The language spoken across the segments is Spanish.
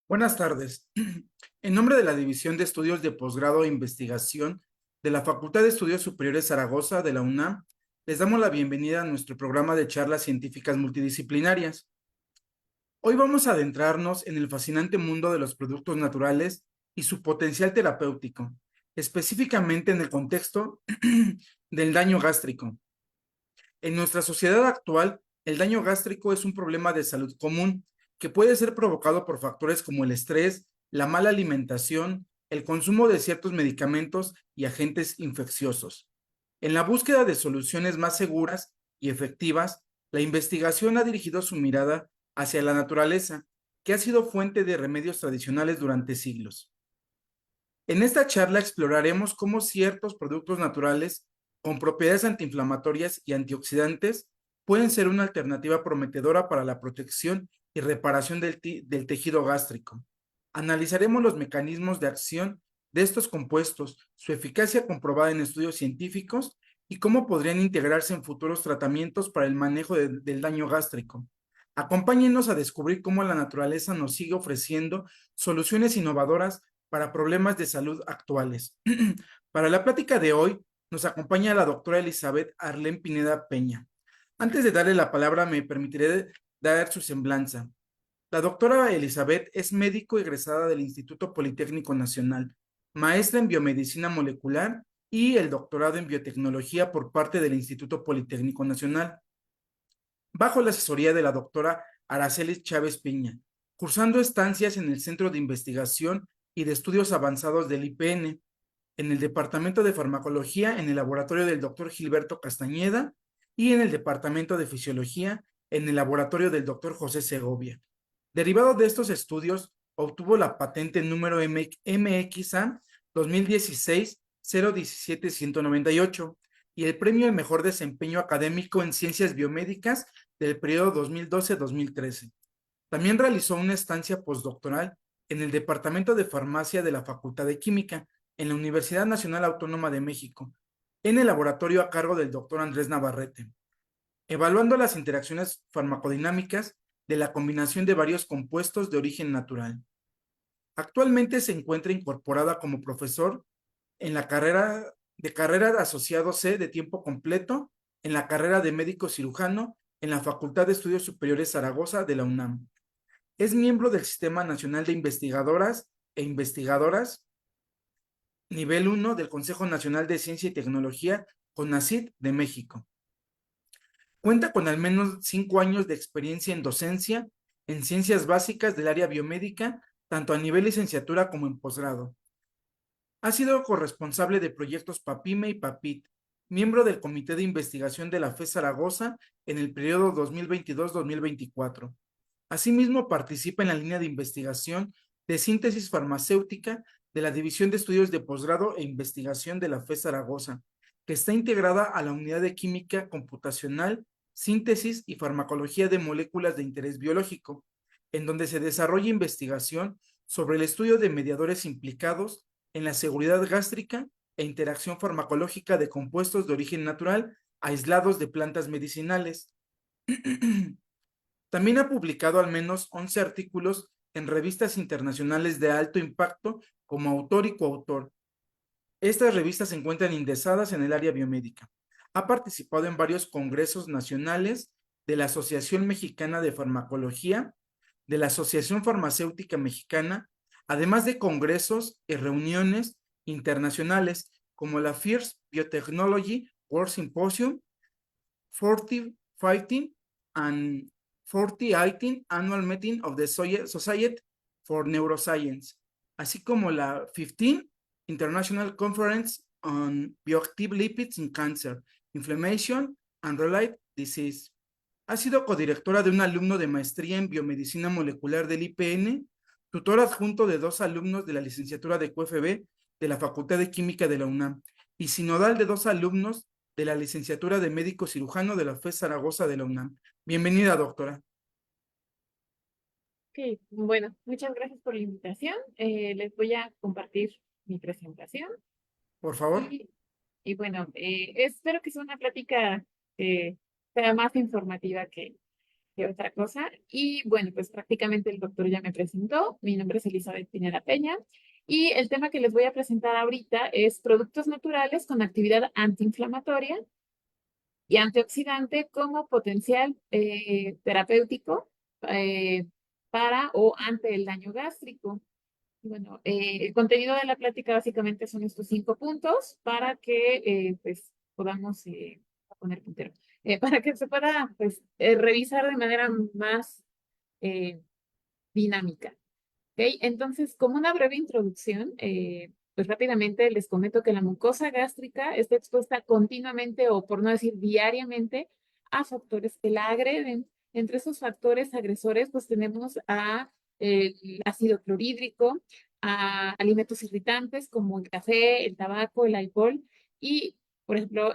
Buenas tardes. En nombre de la División de Estudios de Posgrado e Investigación de la Facultad de Estudios Superiores Zaragoza de la UNAM, les damos la bienvenida a nuestro programa de charlas científicas multidisciplinarias. Hoy vamos a adentrarnos en el fascinante mundo de los productos naturales y su potencial terapéutico, específicamente en el contexto del daño gástrico. En nuestra sociedad actual, el daño gástrico es un problema de salud común que puede ser provocado por factores como el estrés, la mala alimentación, el consumo de ciertos medicamentos y agentes infecciosos. En la búsqueda de soluciones más seguras y efectivas, la investigación ha dirigido su mirada hacia la naturaleza, que ha sido fuente de remedios tradicionales durante siglos. En esta charla exploraremos cómo ciertos productos naturales con propiedades antiinflamatorias y antioxidantes pueden ser una alternativa prometedora para la protección y reparación del tejido gástrico. Analizaremos los mecanismos de acción de estos compuestos, su eficacia comprobada en estudios científicos y cómo podrían integrarse en futuros tratamientos para el manejo del daño gástrico. Acompáñenos a descubrir cómo la naturaleza nos sigue ofreciendo soluciones innovadoras para problemas de salud actuales. Para la plática de hoy nos acompaña la doctora Elizabeth Arlén Pineda Peña. Antes de darle la palabra, me permitiré dar su semblanza. La doctora Elizabeth es médico egresada del Instituto Politécnico Nacional, maestra en biomedicina molecular y el doctorado en biotecnología por parte del Instituto Politécnico Nacional, bajo la asesoría de la doctora Araceli Chávez Piña, cursando estancias en el Centro de Investigación y de Estudios Avanzados del IPN, en el Departamento de Farmacología en el laboratorio del doctor Gilberto Castañeda y en el Departamento de Fisiología en el laboratorio del doctor José Segovia. Derivado de estos estudios, obtuvo la patente número MXA 2016-017-198 y el premio al mejor desempeño académico en ciencias biomédicas del periodo 2012-2013. También realizó una estancia postdoctoral en el Departamento de Farmacia de la Facultad de Química en la Universidad Nacional Autónoma de México, en el laboratorio a cargo del doctor Andrés Navarrete, evaluando las interacciones farmacodinámicas de la combinación de varios compuestos de origen natural. Actualmente se encuentra incorporada como profesor en la carrera de asociado C de tiempo completo en la carrera de médico cirujano en la Facultad de Estudios Superiores Zaragoza de la UNAM. Es miembro del Sistema Nacional de Investigadoras e Investigadoras nivel 1 del Consejo Nacional de Ciencia y Tecnología, CONACYT de México. Cuenta con al menos 5 años de experiencia en docencia en ciencias básicas del área biomédica, tanto a nivel licenciatura como en posgrado. Ha sido corresponsable de proyectos PAPIME y PAPIT, miembro del Comité de Investigación de la FE Zaragoza en el periodo 2022-2024. Asimismo, participa en la línea de investigación de síntesis farmacéutica de la División de Estudios de Posgrado e Investigación de la FE Zaragoza, que está integrada a la Unidad de Química Computacional, Síntesis y Farmacología de Moléculas de Interés Biológico, en donde se desarrolla investigación sobre el estudio de mediadores implicados en la seguridad gástrica e interacción farmacológica de compuestos de origen natural aislados de plantas medicinales. También ha publicado al menos 11 artículos en revistas internacionales de alto impacto como autor y coautor. Estas revistas se encuentran indexadas en el área biomédica. Ha participado en varios congresos nacionales de la Asociación Mexicana de Farmacología, de la Asociación Farmacéutica Mexicana, además de congresos y reuniones internacionales como la FIRST Biotechnology World Symposium, 40 Fighting and 4018 Annual Meeting of the Society for Neuroscience, así como la 15 International Conference on Bioactive Lipids in Cancer, Inflammation and Related Disease. Ha sido codirectora de un alumno de maestría en biomedicina molecular del IPN, tutor adjunto de 2 alumnos de la licenciatura de QFB de la Facultad de Química de la UNAM y sinodal de 2 alumnos de la licenciatura de médico cirujano de la FE Zaragoza de la UNAM. Bienvenida, doctora. Ok, bueno, muchas gracias por la invitación. Les voy a compartir mi presentación Por favor. y, y bueno, espero que sea una plática que sea más informativa que otra cosa. Y bueno, pues prácticamente el doctor ya me presentó. Mi nombre es Elizabeth Pineda Peña. Y el tema que les voy a presentar ahorita es productos naturales con actividad antiinflamatoria y antioxidante como potencial terapéutico eh, para o ante el daño gástrico. Bueno, el contenido de la plática básicamente son estos 5 puntos para que pues podamos poner puntero, para que se pueda pues revisar de manera más eh, dinámica. ¿Ok? Entonces, como una breve introducción, pues rápidamente les comento que la mucosa gástrica está expuesta continuamente o por no decir diariamente a factores que la agreden. Entre esos factores agresores, pues tenemos a el ácido clorhídrico, a alimentos irritantes como el café, el tabaco, el alcohol y, por ejemplo,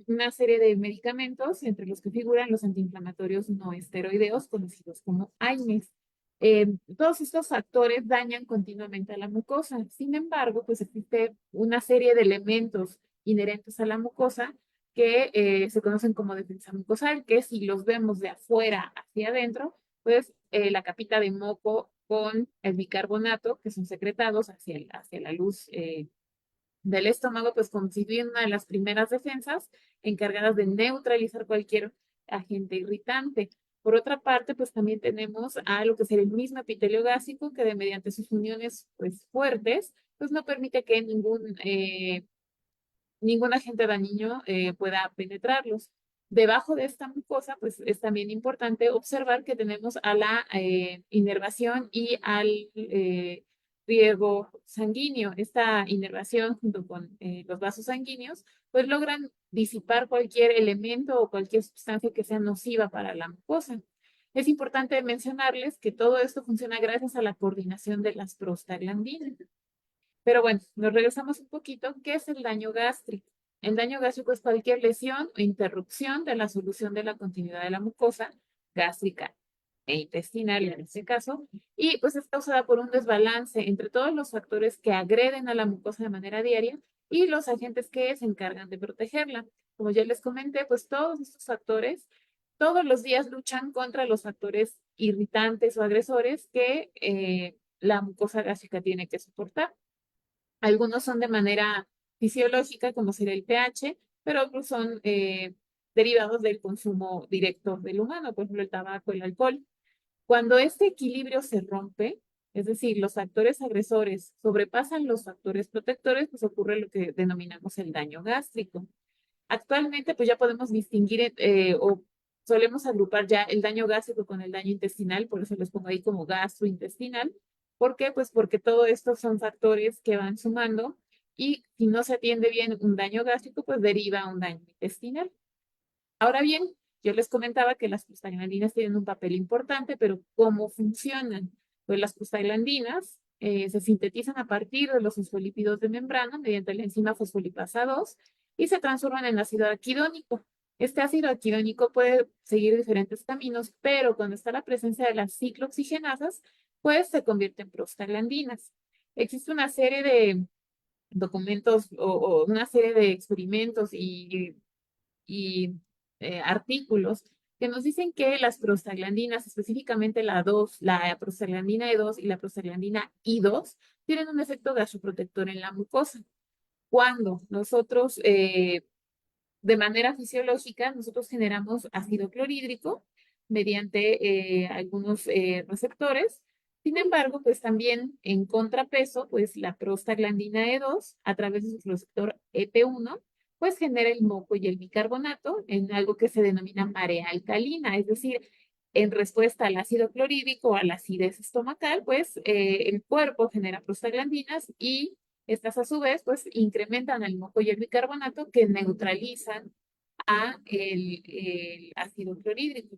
una serie de medicamentos entre los que figuran los antiinflamatorios no esteroideos conocidos como AINES. Todos estos factores dañan continuamente a la mucosa. Sin embargo, pues existe una serie de elementos inherentes a la mucosa que se conocen como defensa mucosal, que si los vemos de afuera hacia adentro, pues la capita de moco con el bicarbonato, que son secretados hacia la luz del estómago, pues constituyen una de las primeras defensas encargadas de neutralizar cualquier agente irritante. Por otra parte, pues también tenemos a lo que sería el mismo epitelio gástrico, que mediante sus uniones pues, fuertes, pues no permite que ningún agente dañino pueda penetrarlos. Debajo de esta mucosa, pues es también importante observar que tenemos a la inervación y al riego sanguíneo. Esta inervación junto con los vasos sanguíneos, pues logran disipar cualquier elemento o cualquier sustancia que sea nociva para la mucosa. Es importante mencionarles que todo esto funciona gracias a la coordinación de las prostaglandinas. Pero bueno, nos regresamos un poquito. ¿Qué es el daño gástrico? El daño gástrico es cualquier lesión o interrupción de la solución de la continuidad de la mucosa gástrica e intestinal en este caso, y pues es causada por un desbalance entre todos los factores que agreden a la mucosa de manera diaria y los agentes que se encargan de protegerla. Como ya les comenté, pues todos estos factores todos los días luchan contra los factores irritantes o agresores que la mucosa gástrica tiene que soportar. Algunos son de manera fisiológica, como sería el pH, pero otros son derivados del consumo directo del humano, por ejemplo, el tabaco, el alcohol. Cuando este equilibrio se rompe, es decir, los factores agresores sobrepasan los factores protectores, pues ocurre lo que denominamos el daño gástrico. Actualmente, pues ya podemos distinguir o solemos agrupar ya el daño gástrico con el daño intestinal, por eso les pongo ahí como gastrointestinal. ¿Por qué? Pues porque todo esto son factores que van sumando y si no se atiende bien un daño gástrico, pues deriva un daño intestinal. Ahora bien, yo les comentaba que las prostaglandinas tienen un papel importante, pero ¿cómo funcionan? Pues las prostaglandinas se sintetizan a partir de los fosfolípidos de membrana mediante la enzima fosfolipasa 2 y se transforman en ácido arquidónico. Este ácido arquidónico puede seguir diferentes caminos, pero cuando está la presencia de las ciclooxigenasas, pues se convierte en prostaglandinas. Existe una serie de documentos o una serie de experimentos y artículos que nos dicen que las prostaglandinas, específicamente la 2, la prostaglandina E2 y la prostaglandina I2, tienen un efecto gasoprotector en la mucosa. Cuando nosotros, de manera fisiológica, nosotros generamos ácido clorhídrico mediante algunos receptores. Sin embargo, pues también en contrapeso, pues la prostaglandina E2, a través de su receptor EP1, pues genera el moco y el bicarbonato en algo que se denomina marea alcalina, es decir, en respuesta al ácido clorhídrico o a la acidez estomacal, pues el cuerpo genera prostaglandinas y estas a su vez pues incrementan el moco y el bicarbonato que neutralizan a el ácido clorhídrico.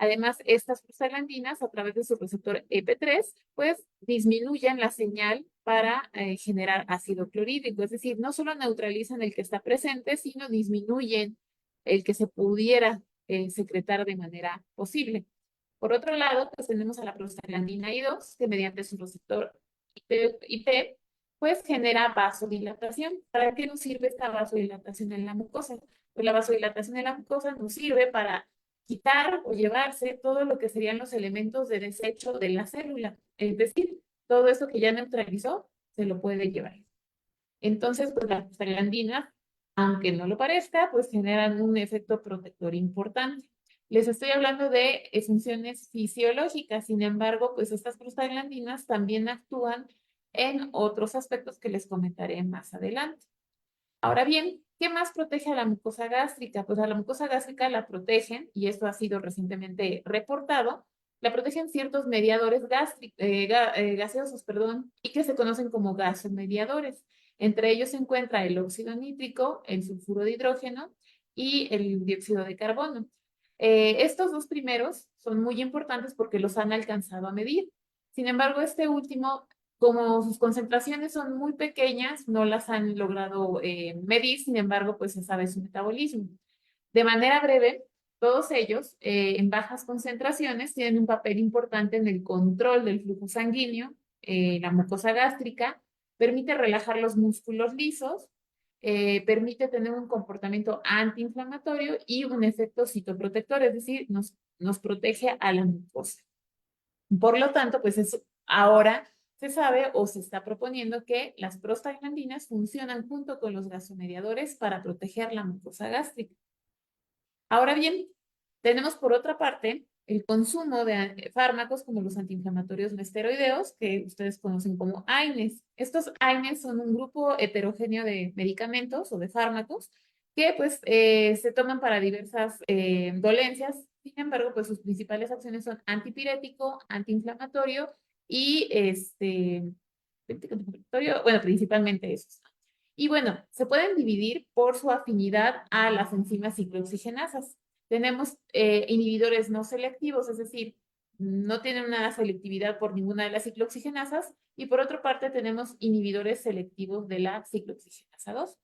Además, estas prostaglandinas, a través de su receptor EP3, pues disminuyen la señal para generar ácido clorhídrico. Es decir, no solo neutralizan el que está presente, sino disminuyen el que se pudiera secretar de manera posible. Por otro lado, pues tenemos a la prostaglandina I2, que mediante su receptor IP, pues genera vasodilatación. ¿Para qué nos sirve esta vasodilatación en la mucosa? Pues la vasodilatación en la mucosa nos sirve para quitar o llevarse todo lo que serían los elementos de desecho de la célula. Es decir, todo eso que ya neutralizó, se lo puede llevar. Entonces, pues las prostaglandinas, aunque no lo parezca, pues generan un efecto protector importante. Les estoy hablando de funciones fisiológicas, sin embargo, pues estas prostaglandinas también actúan en otros aspectos que les comentaré más adelante. Ahora bien, ¿qué más protege a la mucosa gástrica? Pues a la mucosa gástrica la protegen, y esto ha sido recientemente reportado, la protegen ciertos mediadores gaseosos, perdón, y que se conocen como gasomediadores. Entre ellos se encuentra el óxido nítrico, el sulfuro de hidrógeno y el dióxido de carbono. Estos dos primeros son muy importantes porque los han alcanzado a medir. Sin embargo, este último, como sus concentraciones son muy pequeñas, no las han logrado medir, sin embargo, pues se sabe su metabolismo. De manera breve, todos ellos, en bajas concentraciones, tienen un papel importante en el control del flujo sanguíneo, la mucosa gástrica, permite relajar los músculos lisos, permite tener un comportamiento antiinflamatorio y un efecto citoprotector, es decir, nos protege a la mucosa. Por lo tanto, pues ahora se sabe o se está proponiendo que las prostaglandinas funcionan junto con los gasomediadores para proteger la mucosa gástrica. Ahora bien, tenemos por otra parte el consumo de fármacos como los antiinflamatorios no esteroideos, que ustedes conocen como AINES. Estos AINES son un grupo heterogéneo de medicamentos o de fármacos que pues se toman para diversas dolencias. Sin embargo, pues sus principales acciones son antipirético, antiinflamatorio y bueno, principalmente esos. Y bueno, se pueden dividir por su afinidad a las enzimas ciclooxigenasas. Tenemos inhibidores no selectivos, es decir, no tienen una selectividad por ninguna de las ciclooxigenasas, y por otra parte tenemos inhibidores selectivos de la ciclooxigenasa 2.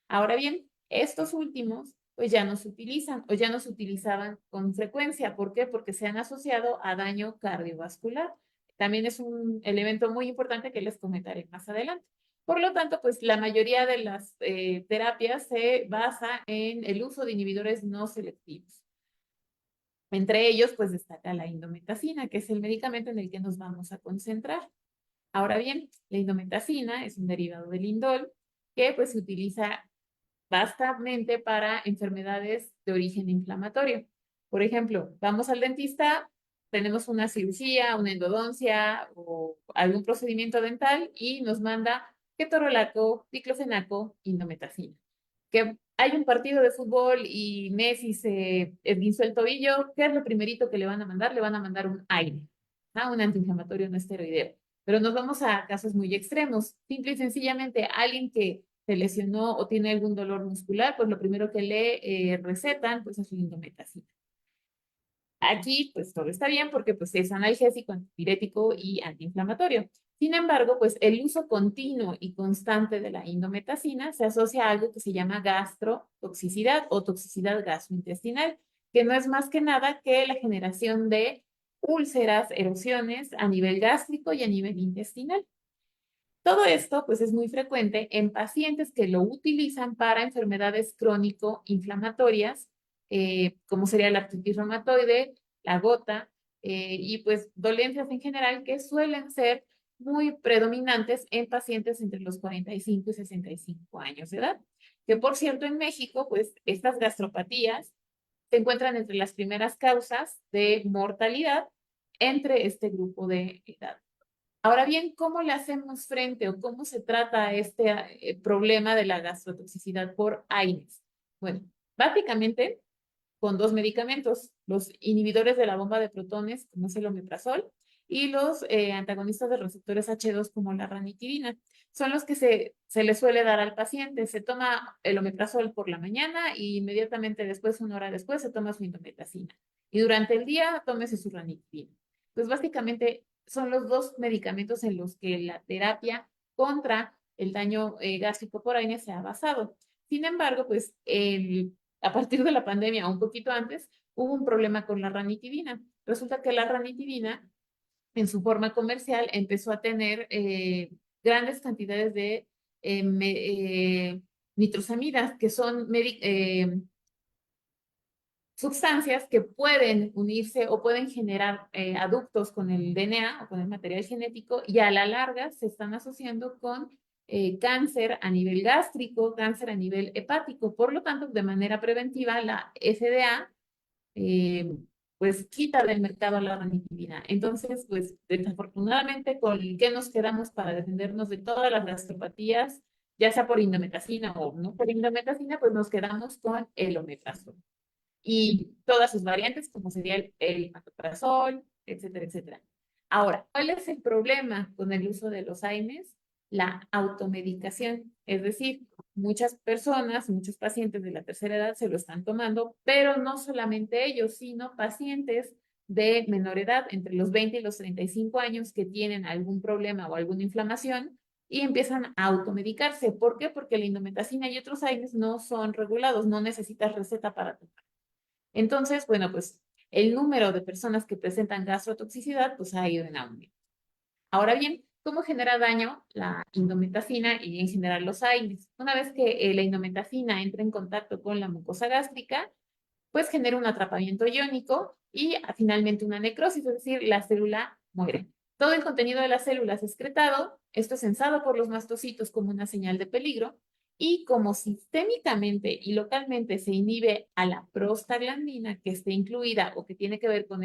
Ahora bien, estos últimos pues ya no se utilizan o ya no se utilizaban con frecuencia. ¿Por qué? Porque se han asociado a daño cardiovascular. También es un elemento muy importante que les comentaré más adelante. Por lo tanto, pues la mayoría de las terapias se basa en el uso de inhibidores no selectivos. Entre ellos, pues destaca la indometacina, que es el medicamento en el que nos vamos a concentrar. Ahora bien, la indometacina es un derivado del indol que pues se utiliza bastante para enfermedades de origen inflamatorio. Por ejemplo, vamos al dentista, tenemos una cirugía, una endodoncia o algún procedimiento dental y nos manda ketorolaco, diclofenaco, indometacina. Que hay un partido de fútbol y Messi se esguinzó el tobillo, ¿qué es lo primerito que le van a mandar? Le van a mandar un aire, ¿no? Un antiinflamatorio no esteroideo. Pero nos vamos a casos muy extremos. Simple y sencillamente, alguien que se lesionó o tiene algún dolor muscular, pues lo primero que le recetan pues es indometacina. Aquí pues todo está bien porque pues es analgésico, antipirético y antiinflamatorio. Sin embargo, pues el uso continuo y constante de la indometacina se asocia a algo que se llama gastrotoxicidad o toxicidad gastrointestinal, que no es más que nada que la generación de úlceras, erosiones a nivel gástrico y a nivel intestinal. Todo esto pues es muy frecuente en pacientes que lo utilizan para enfermedades crónico-inflamatorias, como sería la artritis reumatoide, la gota, y pues dolencias en general que suelen ser muy predominantes en pacientes entre los 45 y 65 años de edad. Que por cierto en México pues estas gastropatías se encuentran entre las primeras causas de mortalidad entre este grupo de edad. Ahora bien, ¿cómo le hacemos frente o cómo se trata este problema de la gastrotoxicidad por AINES? Bueno, básicamente con dos medicamentos, los inhibidores de la bomba de protones, como es el omeprazol, y los antagonistas de receptores H2, como la ranitidina. Son los que se le suele dar al paciente. Se toma el omeprazol por la mañana y inmediatamente después, una hora después, se toma su indometacina. Y durante el día, tómese su ranitidina. Pues básicamente son los dos medicamentos en los que la terapia contra el daño gástrico por AINE se ha basado. Sin embargo, pues a partir de la pandemia, un poquito antes, hubo un problema con la ranitidina. Resulta que la ranitidina, en su forma comercial, empezó a tener grandes cantidades de nitrosamidas, que son sustancias que pueden unirse o pueden generar aductos con el DNA o con el material genético y a la larga se están asociando con cáncer a nivel gástrico, cáncer a nivel hepático. Por lo tanto, de manera preventiva, la FDA eh, pues quita del mercado la ranitidina. Entonces, pues desafortunadamente, ¿con qué nos quedamos para defendernos de todas las gastropatías, ya sea por indometacina o no por indometacina? Pues nos quedamos con el omeprazol y todas sus variantes, como sería el pantoprazol, etcétera, etcétera. Ahora, ¿cuál es el problema con el uso de los AINES? La automedicación, es decir, muchas personas, muchos pacientes de la tercera edad se lo están tomando, pero no solamente ellos, sino pacientes de menor edad, entre los 20 y los 35 años, que tienen algún problema o alguna inflamación y empiezan a automedicarse. ¿Por qué? Porque la indometacina y otros AINES no son regulados, no necesitas receta para tomar. Entonces, bueno, pues el número de personas que presentan gastrotoxicidad pues ha ido en aumento. Ahora bien, ¿cómo genera daño la indometacina y en general los AINES? Una vez que la indometacina entra en contacto con la mucosa gástrica, pues genera un atrapamiento iónico y finalmente una necrosis, es decir, la célula muere. Todo el contenido de las células es excretado, esto es sensado por los mastocitos como una señal de peligro, y como sistémicamente y localmente se inhibe a la prostaglandina que esté incluida o que tiene que ver con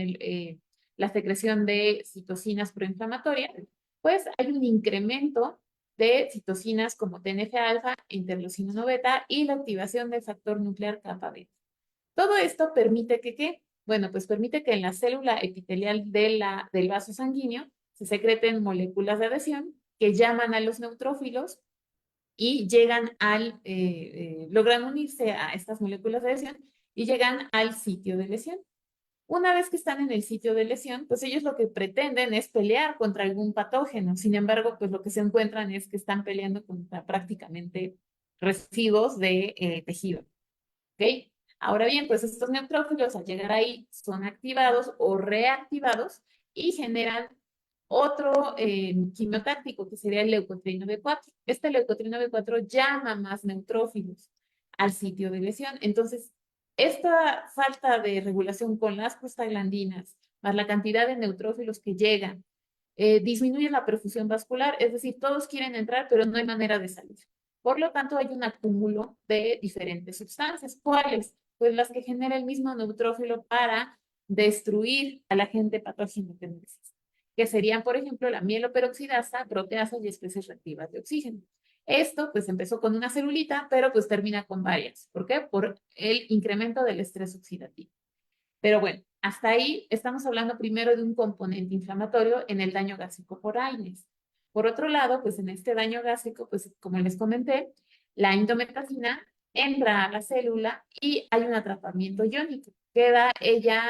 la secreción de citocinas proinflamatorias, pues hay un incremento de citocinas como TNF-alfa, interleucina beta y la activación del factor nuclear kappa beta. Todo esto permite que, ¿qué? Bueno, pues permite que en la célula epitelial del vaso sanguíneo se secreten moléculas de adhesión que llaman a los neutrófilos y logran unirse a estas moléculas de adhesión y llegan al sitio de lesión. Una vez que están en el sitio de lesión, pues ellos lo que pretenden es pelear contra algún patógeno. Sin embargo, pues lo que se encuentran es que están peleando contra prácticamente residuos de tejido. ¿Ok? Ahora bien, pues estos neutrófilos al llegar ahí son activados o reactivados y generan otro quimiotáctico que sería el leucotrino B4. Este leucotrino B4 llama más neutrófilos al sitio de lesión. Entonces, esta falta de regulación con las prostaglandinas, más la cantidad de neutrófilos que llegan, disminuye la perfusión vascular, es decir, todos quieren entrar, pero no hay manera de salir. Por lo tanto, hay un acúmulo de diferentes sustancias. ¿Cuáles? Pues las que genera el mismo neutrófilo para destruir al agente patógeno que necesita, que serían, por ejemplo, la mieloperoxidasa, proteasa y especies reactivas de oxígeno. Esto pues empezó con una celulita, pero pues termina con varias. ¿Por qué? Por el incremento del estrés oxidativo. Pero bueno, hasta ahí estamos hablando primero de un componente inflamatorio en el daño gástrico por AINES. Por otro lado, pues en este daño gástrico, pues como les comenté, la indometacina entra a la célula y hay un atrapamiento iónico. Queda ella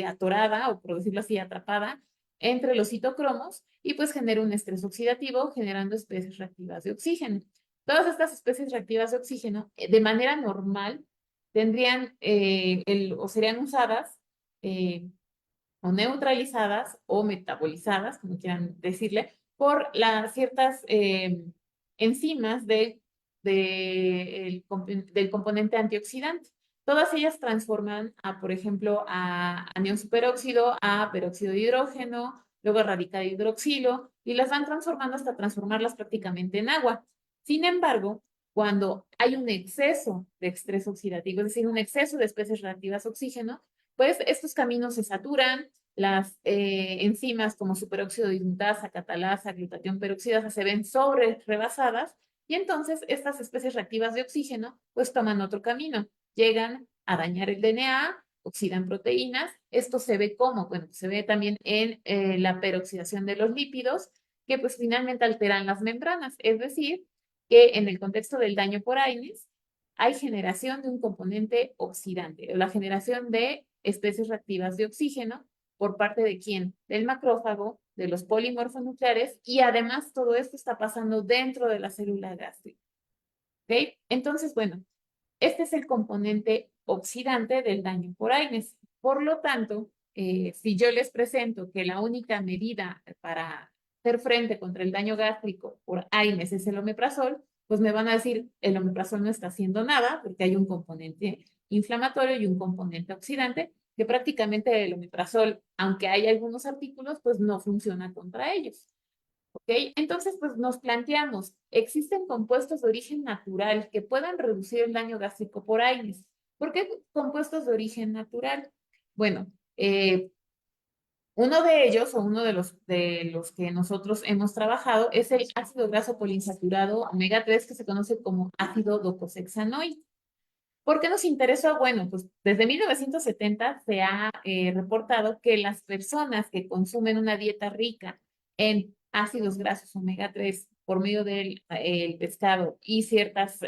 atorada, o por decirlo así, atrapada entre los citocromos y pues genera un estrés oxidativo generando especies reactivas de oxígeno. Todas estas especies reactivas de oxígeno, de manera normal, tendrían o serían usadas eh, o neutralizadas o metabolizadas, como quieran decirle, por las ciertas enzimas del componente antioxidante. Todas ellas transforman por ejemplo, a anión superóxido, a peróxido de hidrógeno, luego a radical hidroxilo, y las van transformando hasta transformarlas prácticamente en agua. Sin embargo, cuando hay un exceso de estrés oxidativo, es decir, un exceso de especies reactivas a oxígeno, pues estos caminos se saturan, las enzimas como superóxido dismutasa, catalasa, glutatión peroxidasa se ven sobre rebasadas y entonces estas especies reactivas de oxígeno pues toman otro camino, llegan a dañar el DNA, oxidan proteínas. Esto se ve como, bueno, se ve también en la peroxidación de los lípidos que pues finalmente alteran las membranas, es decir, que en el contexto del daño por AINES hay generación de un componente oxidante, la generación de especies reactivas de oxígeno por parte de quién? Del macrófago, de los polimorfonucleares y además todo esto está pasando dentro de la célula gástrica. ¿Ok? Entonces, bueno, este es el componente oxidante del daño por AINES. Por lo tanto, si yo les presento que la única medida para hacer frente contra el daño gástrico por AINES es el omeprazol, pues me van a decir, el omeprazol no está haciendo nada porque hay un componente inflamatorio y un componente oxidante, que prácticamente el omeprazol, aunque hay algunos artículos, pues no funciona contra ellos. ¿Ok? Entonces, pues nos planteamos, ¿existen compuestos de origen natural que puedan reducir el daño gástrico por AINES? ¿Por qué compuestos de origen natural? Bueno, uno de ellos, o uno de los que nosotros hemos trabajado, es el ácido graso poliinsaturado omega 3 que se conoce como ácido docosahexaenoico. ¿Por qué nos interesó? Bueno, pues desde 1970 se ha reportado que las personas que consumen una dieta rica en ácidos grasos omega 3 por medio del el pescado y ciertas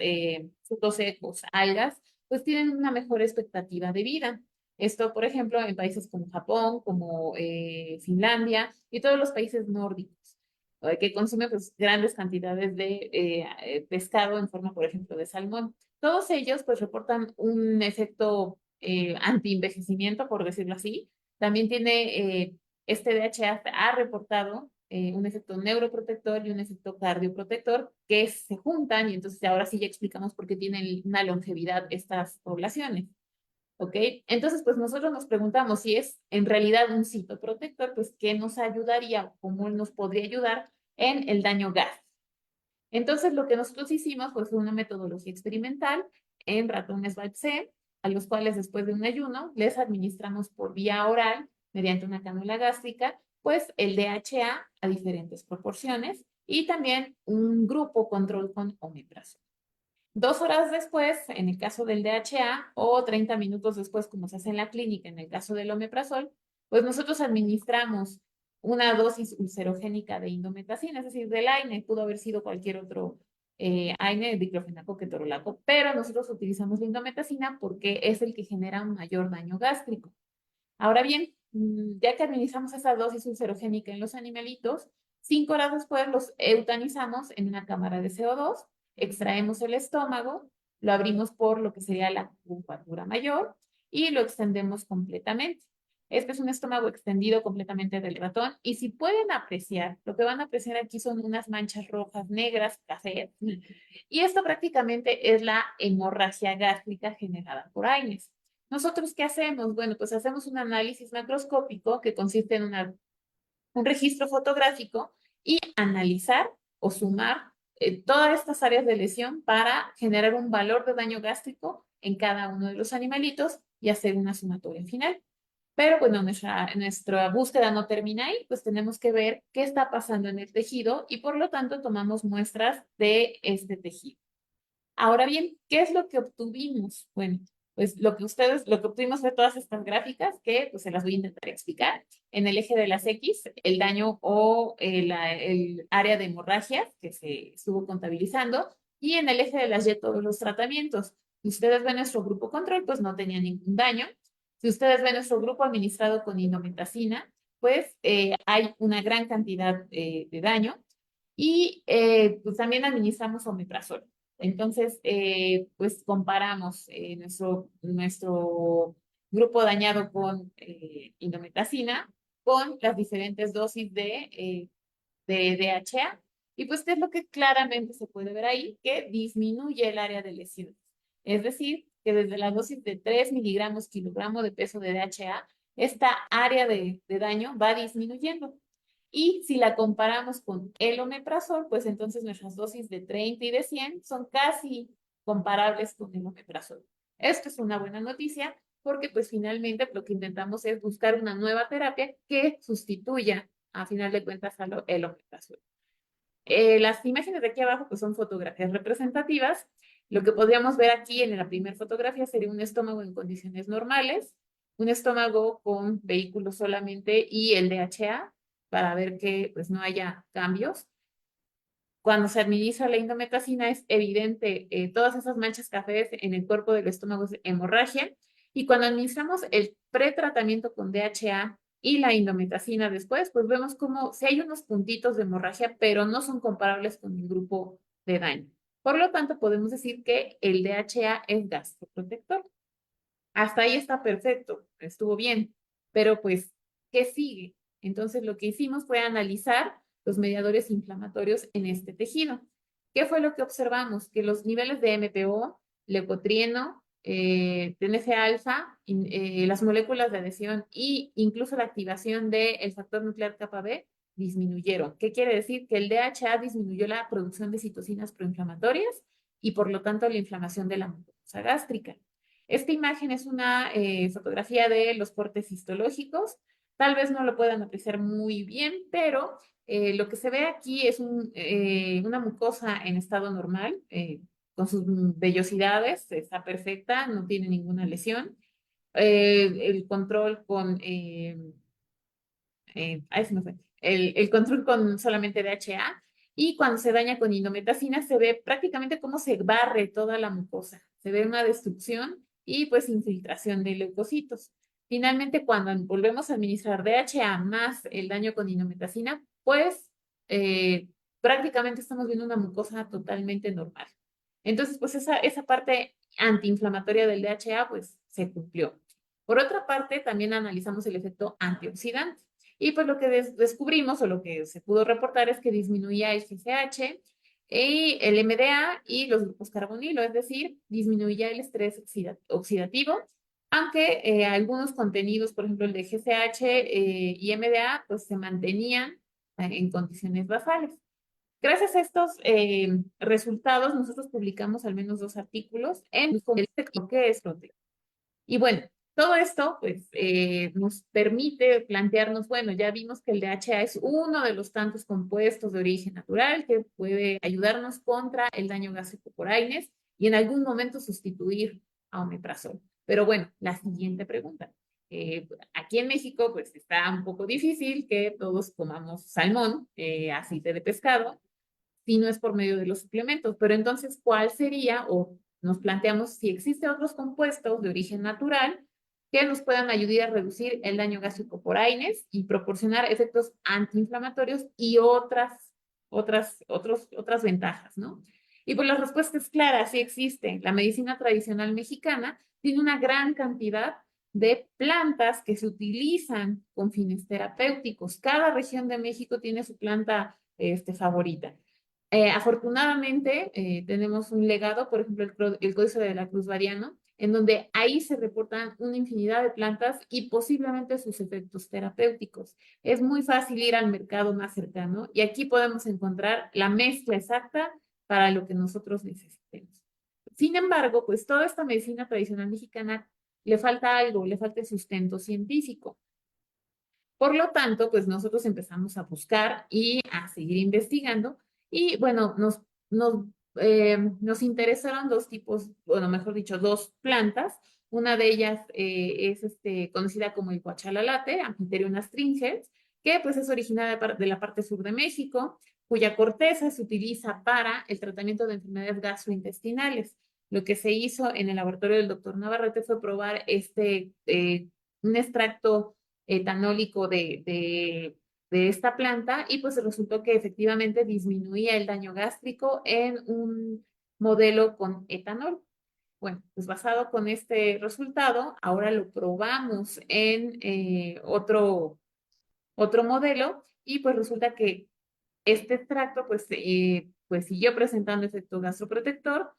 frutos secos, algas, pues tienen una mejor expectativa de vida. Esto, por ejemplo, en países como Japón, como Finlandia y todos los países nórdicos, que consumen pues, grandes cantidades de pescado en forma, por ejemplo, de salmón. Todos ellos pues reportan un efecto anti-envejecimiento, por decirlo así. También tiene, este DHA ha reportado un efecto neuroprotector y un efecto cardioprotector que se juntan y entonces ahora sí ya explicamos por qué tienen una longevidad estas poblaciones. ¿Ok? Entonces, pues nosotros nos preguntamos si es en realidad un citoprotector, pues qué nos ayudaría, cómo nos podría ayudar en el daño gástrico. Entonces, lo que nosotros hicimos pues, fue una metodología experimental en ratones BAPC, a los cuales después de un ayuno les administramos por vía oral, mediante una cánula gástrica, pues el DHA a diferentes proporciones y también un grupo control con omeprazol. 2 horas después, en el caso del DHA, o 30 minutos después, como se hace en la clínica, en el caso del omeprazol, pues nosotros administramos una dosis ulcerogénica de indometacina, es decir, del AINE, pudo haber sido cualquier otro AINE, diclofenaco, ketorolaco, pero nosotros utilizamos la indometacina porque es el que genera un mayor daño gástrico. Ahora bien, ya que administramos esa dosis ulcerogénica en los animalitos, 5 horas después los eutanizamos en una cámara de CO2, extraemos el estómago, lo abrimos por lo que sería la curvatura mayor y lo extendemos completamente. Este es un estómago extendido completamente del ratón y si pueden apreciar, lo que van a apreciar aquí son unas manchas rojas, negras, café, y esto prácticamente es la hemorragia gástrica generada por AINES. ¿Nosotros qué hacemos? Bueno, pues hacemos un análisis macroscópico que consiste en un registro fotográfico y analizar o sumar todas estas áreas de lesión para generar un valor de daño gástrico en cada uno de los animalitos y hacer una sumatoria final. Pero bueno, nuestra búsqueda no termina ahí, pues tenemos que ver qué está pasando en el tejido y por lo tanto tomamos muestras de este tejido. Ahora bien, ¿qué es lo que obtuvimos? Bueno, pues lo que obtuvimos fue todas estas gráficas que pues se las voy a intentar explicar. En el eje de las X, el daño o el área de hemorragia que se estuvo contabilizando, y en el eje de las Y todos los tratamientos. Si ustedes ven nuestro grupo control, pues no tenía ningún daño. Si ustedes ven nuestro grupo administrado con indometacina, pues hay una gran cantidad de daño. Y pues también administramos omeprazol. Entonces, pues comparamos nuestro grupo dañado con indometacina con las diferentes dosis de DHA. Y pues, ¿qué es lo que claramente se puede ver ahí? Que disminuye el área de lesiones. Es decir, que desde la dosis de 3 miligramos kilogramo de peso de DHA, esta área de daño va disminuyendo. Y si la comparamos con el omeprazol, pues entonces nuestras dosis de 30 y de 100 son casi comparables con el omeprazol. Esto es una buena noticia porque pues finalmente lo que intentamos es buscar una nueva terapia que sustituya a final de cuentas el omeprazol. Las imágenes de aquí abajo pues son fotografías representativas. Lo que podríamos ver aquí en la primera fotografía sería un estómago en condiciones normales, un estómago con vehículos solamente y el DHA para ver que pues no haya cambios. Cuando se administra la indometacina es evidente todas esas manchas cafés en el cuerpo del estómago es hemorragia. Y cuando administramos el pretratamiento con DHA y la indometacina después, pues vemos como si hay unos puntitos de hemorragia, pero no son comparables con el grupo de daño. Por lo tanto, podemos decir que el DHA es gastroprotector. Hasta ahí está perfecto, estuvo bien, pero pues, ¿qué sigue? Entonces, lo que hicimos fue analizar los mediadores inflamatorios en este tejido. ¿Qué fue lo que observamos? Que los niveles de MPO, leucotrieno, TNF alfa, las moléculas de adhesión e incluso la activación del factor nuclear kappa B disminuyeron. ¿Qué quiere decir? Que el DHA disminuyó la producción de citocinas proinflamatorias y por lo tanto la inflamación de la mucosa gástrica. Esta imagen es una fotografía de los cortes histológicos. Tal vez no lo puedan apreciar muy bien, pero lo que se ve aquí es una mucosa en estado normal, con sus vellosidades, está perfecta, no tiene ninguna lesión. El control con, ahí se me fue, el control con solamente DHA, y cuando se daña con indometacina se ve prácticamente cómo se barre toda la mucosa, se ve una destrucción y pues infiltración de leucocitos. Finalmente, cuando volvemos a administrar DHA más el daño con indometacina, pues eh, prácticamente estamos viendo una mucosa totalmente normal. Entonces, pues esa parte antiinflamatoria del DHA, pues se cumplió. Por otra parte, también analizamos el efecto antioxidante. Y pues lo que descubrimos o lo que se pudo reportar es que disminuía el GCH y el MDA y los grupos carbonilo, es decir, disminuía el estrés oxidativo, aunque algunos contenidos, por ejemplo el de GCH y MDA, pues se mantenían en condiciones basales. Gracias a estos resultados, nosotros publicamos al menos 2 artículos en el que es Frontex. Y bueno, todo esto pues nos permite plantearnos, bueno, ya vimos que el DHA es uno de los tantos compuestos de origen natural que puede ayudarnos contra el daño gástrico por AINES y en algún momento sustituir a omeprazol. Pero bueno, la siguiente pregunta. Aquí en México pues está un poco difícil que todos comamos salmón, aceite de pescado, si no es por medio de los suplementos. Pero entonces, ¿cuál sería o nos planteamos si existen otros compuestos de origen natural que nos puedan ayudar a reducir el daño gástrico por AINES y proporcionar efectos antiinflamatorios y otras ventajas, ¿no? Y pues la respuesta es clara, sí existe. La medicina tradicional mexicana tiene una gran cantidad de plantas que se utilizan con fines terapéuticos. Cada región de México tiene su planta favorita. Afortunadamente, tenemos un legado, por ejemplo, el Códice de la Cruz Variano, en donde ahí se reportan una infinidad de plantas y posiblemente sus efectos terapéuticos. Es muy fácil ir al mercado más cercano y aquí podemos encontrar la mezcla exacta para lo que nosotros necesitemos. Sin embargo, pues toda esta medicina tradicional mexicana le falta algo, le falta el sustento científico. Por lo tanto, pues nosotros empezamos a buscar y a seguir investigando y bueno, nos interesaron 2 tipos, bueno, mejor dicho, 2 plantas. Una de ellas es conocida como el Cuachalalate, Amphiterium astringens, que pues es originaria de la parte sur de México, cuya corteza se utiliza para el tratamiento de enfermedades gastrointestinales. Lo que se hizo en el laboratorio del doctor Navarrete fue probar un extracto etanólico de esta planta y pues resultó que efectivamente disminuía el daño gástrico en un modelo con etanol. Bueno, pues basado con este resultado, ahora lo probamos en otro modelo y pues resulta que este extracto pues siguió presentando efecto gastroprotector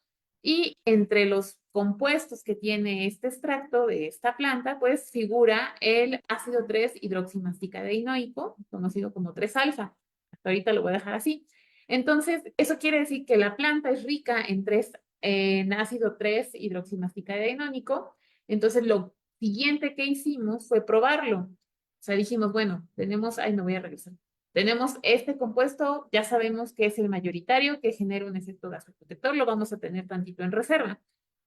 y entre los compuestos que tiene este extracto de esta planta, pues figura el ácido 3-hidroximasticadeinoico, conocido como 3-alfa. Hasta ahorita lo voy a dejar así. Entonces, eso quiere decir que la planta es rica en ácido 3-hidroximasticadeinoico. Entonces, lo siguiente que hicimos fue probarlo. O sea, dijimos, bueno, me voy a regresar. Tenemos este compuesto, ya sabemos que es el mayoritario, que genera un efecto gastroprotector, lo vamos a tener tantito en reserva.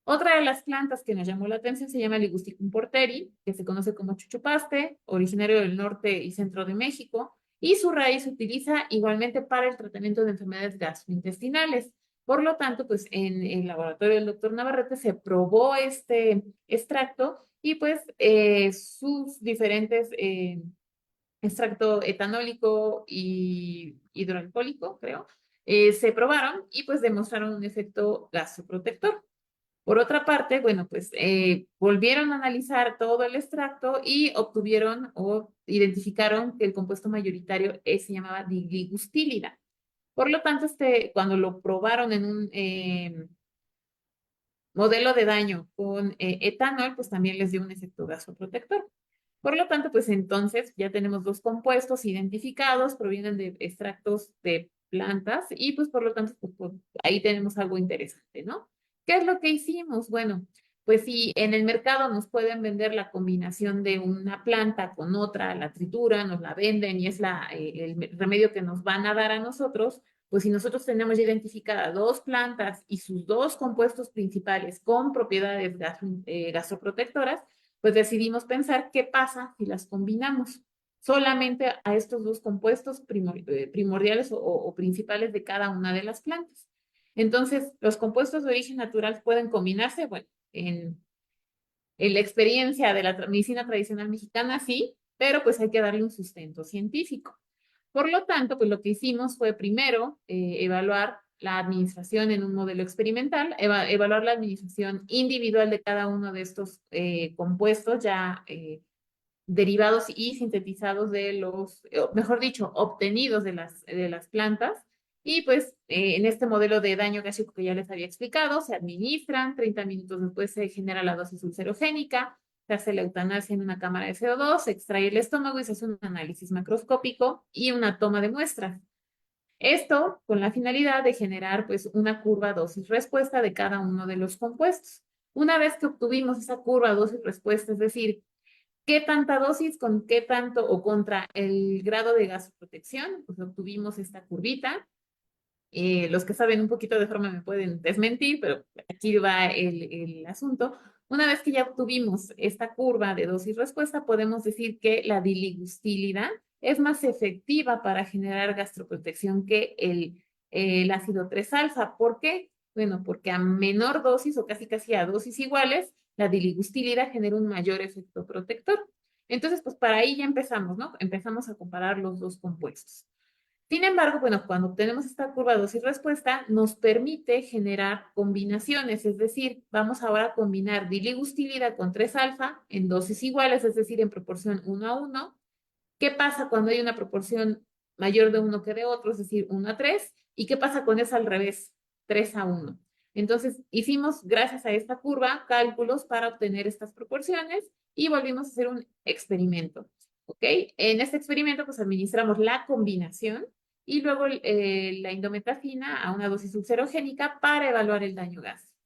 Otra de las plantas que nos llamó la atención se llama Ligusticum porteri, que se conoce como chuchupaste, originario del norte y centro de México, y su raíz se utiliza igualmente para el tratamiento de enfermedades gastrointestinales. Por lo tanto, pues en el laboratorio del doctor Navarrete se probó este extracto y pues sus diferentes extracto etanólico y hidroalcohólico, creo, se probaron y pues demostraron un efecto gastroprotector. Por otra parte, bueno, pues volvieron a analizar todo el extracto y obtuvieron o identificaron que el compuesto mayoritario se llamaba digligustílida. Por lo tanto, cuando lo probaron modelo de daño con etanol, pues también les dio un efecto gasoprotector. Por lo tanto, pues entonces ya tenemos dos compuestos identificados, provienen de extractos de plantas y pues por lo tanto, pues, ahí tenemos algo interesante, ¿no? ¿Qué es lo que hicimos? Bueno, pues si en el mercado nos pueden vender la combinación de una planta con otra, la tritura, nos la venden y es el remedio que nos van a dar a nosotros, pues si nosotros tenemos ya identificadas dos plantas y sus dos compuestos principales con propiedades gastroprotectoras, pues decidimos pensar qué pasa si las combinamos solamente a estos dos compuestos primordiales o principales de cada una de las plantas. Entonces, los compuestos de origen natural pueden combinarse, bueno, en la experiencia de la medicina tradicional mexicana, sí, pero pues hay que darle un sustento científico. Por lo tanto, pues lo que hicimos fue primero evaluar la administración en un modelo experimental, evaluar la administración individual de cada uno de estos compuestos ya derivados y sintetizados de mejor dicho, obtenidos de las plantas. Y pues en este modelo de daño gástrico que ya les había explicado, se administran, 30 minutos después se genera la dosis ulcerogénica, se hace la eutanasia en una cámara de CO2, se extrae el estómago y se hace un análisis macroscópico y una toma de muestras. Esto con la finalidad de generar pues una curva dosis-respuesta de cada uno de los compuestos. Una vez que obtuvimos esa curva dosis-respuesta, es decir, qué tanta dosis con qué tanto o contra el grado de gasoprotección, pues obtuvimos esta curvita. Los que saben un poquito de forma me pueden desmentir, pero aquí va el asunto. Una vez que ya obtuvimos esta curva de dosis-respuesta, podemos decir que la diligustilidad es más efectiva para generar gastroprotección que el ácido 3-alfa. ¿Por qué? Bueno, porque a menor dosis o casi casi a dosis iguales, la diligustilidad genera un mayor efecto protector. Entonces, pues para ahí ya empezamos, ¿no? Empezamos a comparar los dos compuestos. Sin embargo, bueno, cuando obtenemos esta curva dosis-respuesta, nos permite generar combinaciones, es decir, vamos ahora a combinar diligustilida con 3-alfa en dosis iguales, es decir, en proporción 1:1. ¿Qué pasa cuando hay una proporción mayor de uno que de otro, es decir, 1:3? ¿Y qué pasa con eso al revés? 3:1. Entonces, hicimos, gracias a esta curva, cálculos para obtener estas proporciones y volvimos a hacer un experimento. ¿Ok? En este experimento, pues administramos la combinación y luego la indometacina a una dosis ulcerogénica para evaluar el daño gástrico.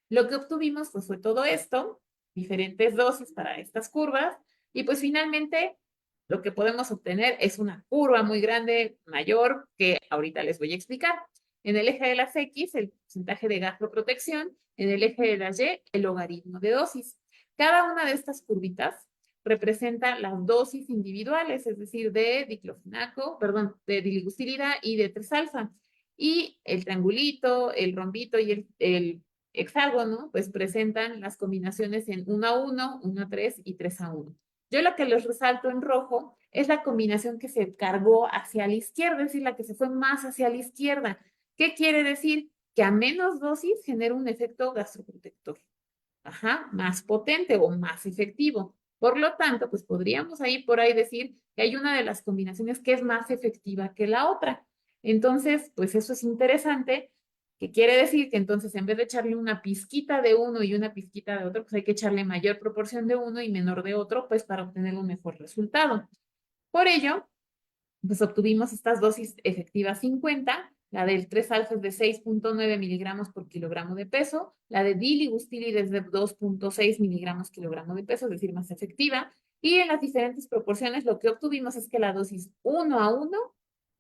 Lo que obtuvimos pues, fue todo esto, diferentes dosis para estas curvas, y pues finalmente lo que podemos obtener es una curva muy grande, mayor, que ahorita les voy a explicar. En el eje de las X, el porcentaje de gastroprotección, en el eje de las Y, el logaritmo de dosis. Cada una de estas curvitas representa las dosis individuales, es decir, de diclofenaco, perdón, de diligustilida y de 3-alfa. Y el triangulito, el rombito y el hexágono, pues presentan las combinaciones en 1:1, 1:3 y 3:1. Yo lo que les resalto en rojo es la combinación que se cargó hacia la izquierda, es decir, la que se fue más hacia la izquierda. ¿Qué quiere decir? Que a menos dosis genera un efecto gastroprotector. Ajá, más potente o más efectivo. Por lo tanto, pues podríamos ahí por ahí decir que hay una de las combinaciones que es más efectiva que la otra. Entonces, pues eso es interesante, que quiere decir que entonces en vez de echarle una pizquita de uno y una pizquita de otro, pues hay que echarle mayor proporción de uno y menor de otro, pues para obtener un mejor resultado. Por ello, pues obtuvimos estas dosis efectivas 50, la del 3-alfa es de 6.9 miligramos por kilogramo de peso, la de diligustilid es de 2.6 miligramos kilogramo de peso, es decir, más efectiva, y en las diferentes proporciones lo que obtuvimos es que la dosis 1:1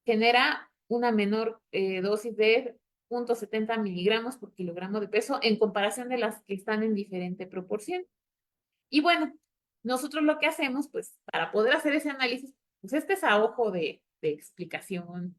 genera una menor dosis de 0.70 miligramos por kilogramo de peso en comparación de las que están en diferente proporción. Y bueno, nosotros lo que hacemos, pues, para poder hacer ese análisis, pues este es a ojo de explicación,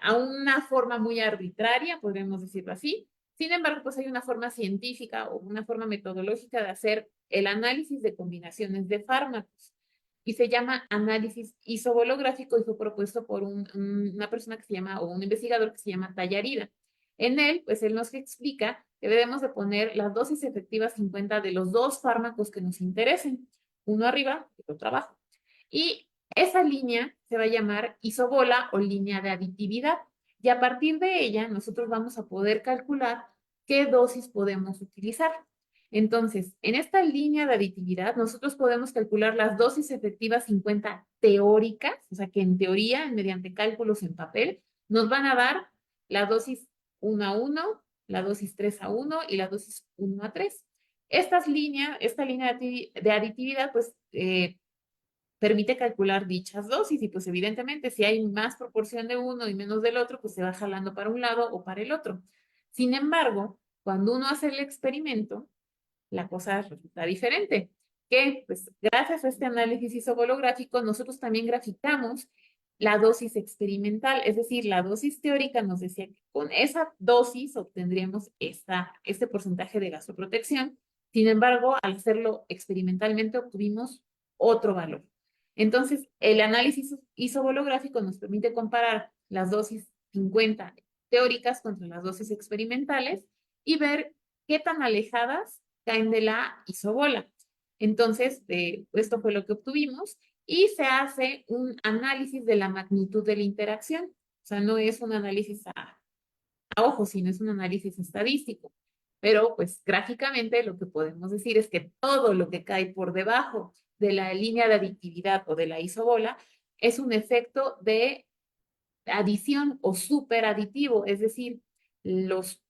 a una forma muy arbitraria, podríamos decirlo así. Sin embargo, pues hay una forma científica o una forma metodológica de hacer el análisis de combinaciones de fármacos y se llama análisis isobolográfico y fue propuesto por una persona que se llama, o un investigador que se llama Tallarida. En él, pues él nos explica que debemos de poner las dosis efectivas 50 de los dos fármacos que nos interesen, uno arriba y otro abajo. Y esa línea se va a llamar isobola o línea de aditividad. Y a partir de ella, nosotros vamos a poder calcular qué dosis podemos utilizar. Entonces, en esta línea de aditividad, nosotros podemos calcular las dosis efectivas 50 teóricas, o sea que en teoría, mediante cálculos en papel, nos van a dar la dosis 1:1, la dosis 3:1 y la dosis 1:3. Esta línea de aditividad, pues, permite calcular dichas dosis y pues evidentemente si hay más proporción de uno y menos del otro, pues se va jalando para un lado o para el otro. Sin embargo, cuando uno hace el experimento, la cosa resulta diferente. Que pues gracias a este análisis isobolográfico, nosotros también graficamos la dosis experimental, es decir, la dosis teórica nos decía que con esa dosis obtendríamos este porcentaje de gasoprotección. Sin embargo, al hacerlo experimentalmente obtuvimos otro valor. Entonces, el análisis isobolográfico nos permite comparar las dosis 50 teóricas contra las dosis experimentales y ver qué tan alejadas caen de la isobola. Entonces, esto fue lo que obtuvimos y se hace un análisis de la magnitud de la interacción. O sea, no es un análisis a ojo, sino es un análisis estadístico. Pero, pues, gráficamente lo que podemos decir es que todo lo que cae por debajo de la línea de aditividad o de la isobola es un efecto de adición o superaditivo, es decir, los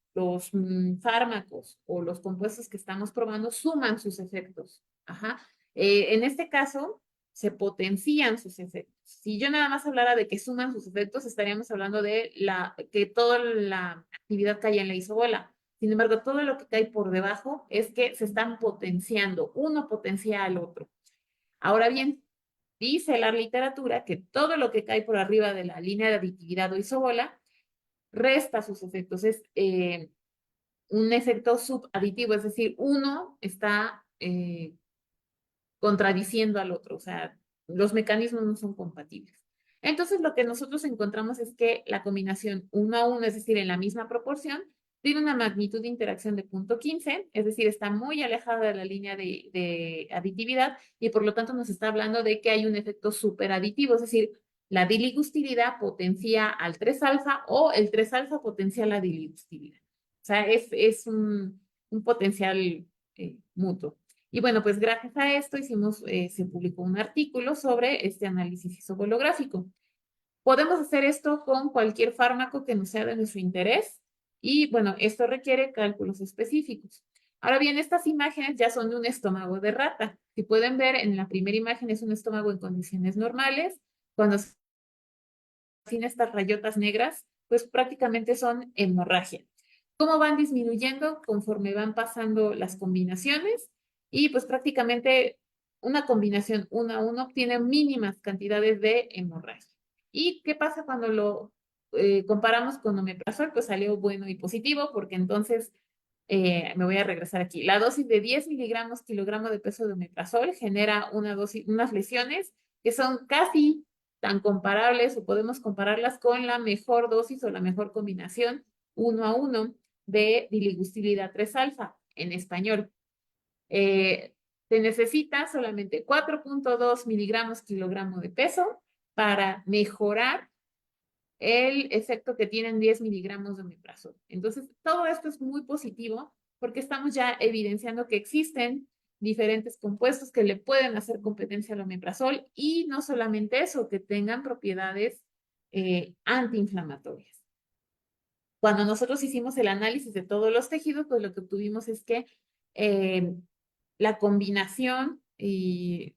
fármacos o los compuestos que estamos probando suman sus efectos. Ajá. En este caso, se potencian sus efectos. Si yo nada más hablara de que suman sus efectos, estaríamos hablando de que toda la actividad cae en la isobola. Sin embargo, todo lo que cae por debajo es que se están potenciando. Uno potencia al otro. Ahora bien, dice la literatura que todo lo que cae por arriba de la línea de aditividad o isobola resta sus efectos. Es un efecto subaditivo, es decir, uno está contradiciendo al otro, o sea, los mecanismos no son compatibles. Entonces, lo que nosotros encontramos es que la combinación 1:1, es decir, en la misma proporción, tiene una magnitud de interacción de 0.15, es decir, está muy alejada de la línea de aditividad y por lo tanto nos está hablando de que hay un efecto superaditivo, es decir, la diligustilidad potencia al 3-alfa o el 3-alfa potencia la diligustilidad. O sea, es un potencial mutuo. Y bueno, pues gracias a esto se publicó un artículo sobre este análisis isobolográfico. Podemos hacer esto con cualquier fármaco que nos sea de nuestro interés y bueno, esto requiere cálculos específicos. Ahora bien, estas imágenes ya son de un estómago de rata. Si pueden ver, en la primera imagen es un estómago en condiciones normales. Cuando se tiene estas rayotas negras, pues prácticamente son hemorragia. ¿Cómo van disminuyendo conforme van pasando las combinaciones? Y pues prácticamente una combinación 1:1 tiene mínimas cantidades de hemorragia. ¿Y qué pasa cuando lo comparamos con omeprazol? Pues salió bueno y positivo porque entonces me voy a regresar aquí. La dosis de 10 miligramos kilogramo de peso de omeprazol genera unas lesiones que son casi tan comparables o podemos compararlas con la mejor dosis o la mejor combinación 1:1 de diligustilidad 3-alfa en español. Se necesita solamente 4.2 miligramos kilogramo de peso para mejorar el efecto que tienen 10 miligramos de omeprazol. Entonces, todo esto es muy positivo porque estamos ya evidenciando que existen diferentes compuestos que le pueden hacer competencia al omeprazol y no solamente eso, que tengan propiedades antiinflamatorias. Cuando nosotros hicimos el análisis de todos los tejidos, pues lo que obtuvimos es que la combinación de